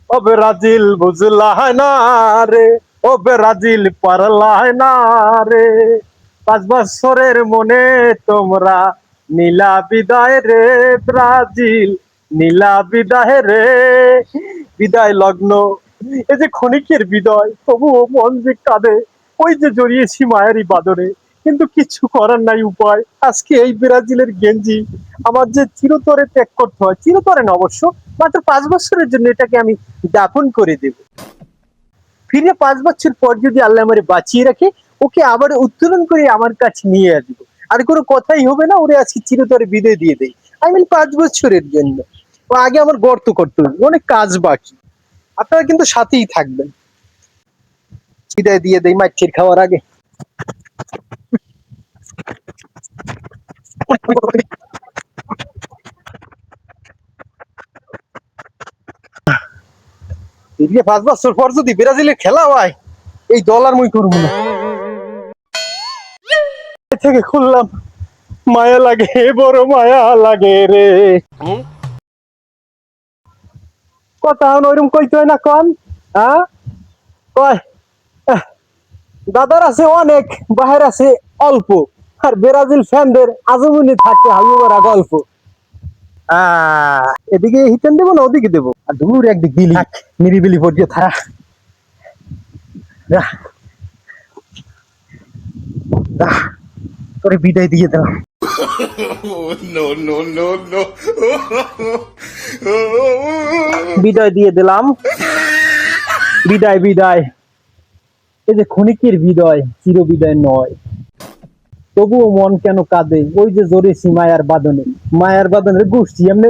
ও Brazil বুঝলা না রে, ও ব্রাজিল পারলা না রে, 5 বছরের মনে তোমরা নীলা বিদায় রে, ব্রাজিল নীলা বিদায় রে, বিদায় লগ্ন। এই যে ক্ষণিকের বিদায়, তবুও মন যে কাঁদে, ওই যে জড়িয়েছি মায়েরই বাদরে, কিন্তু কিছু করার নাই উপায়। আজকে এই ব্রাজিলের গেঞ্জি আমার যে চিরতরে ত্যাগ করতে হয়, চিরতরে না অবশ্য, মাত্র 5 বছরের জন্য এটাকে আমি দাফন করে দেব। ফিরে 5 বছর পর যদি আল্লাহ আমারে বাঁচিয়ে রাখে, ওকে আবার উত্তোলন করে আমার কাছে নিয়ে আসবো। আর কোনো কথাই হবে না, ওরে আজকে চিরতরে বিদায় দিয়ে দেই। আই মিন 5 বছরের জন্য। ও আগে আমার গর্ত করতে হবে, অনেক কাজ বাকি। আপনারা কিন্তু সাথেই থাকবেন। বিদায় দিয়ে দেই মাছের খাওয়ার আগে। এদিকে 5 বছর পর যদি ব্রাজিলের খেলা হয়, এই দল আর মুই করবো না। এ থেকে খুললাম, মায়া লাগে, বড় মায়া লাগে রে। কথা ওইরকম কইতে হয় না কন? হ্যাঁ কয়, আহ, দাদার আছে অনেক, বাহির আছে অল্প, আর ব্রাজিল ফ্যানদের আজমনি থাকে হালুয়ারা গল্প। এদিকে হিটেন দেবো না ওদিকে দেবো? আর দূর একদিক দিলি নিরিবিলি পর্যন্ত থাক। রাহ, রাহ, তোরে বিদায় দিয়ে দিলাম। No, no, no, no. বিদায় দিয়ে দিলাম, বিদায় বিদায়। এই যে ক্ষণিকের বিদায়, চির বিদায় নয়। তবুও মন কেন কাঁদে, ওই যে জোরেছি মায়ার বাদনে, মায়ার বাদনের গোষ্ঠী এমনি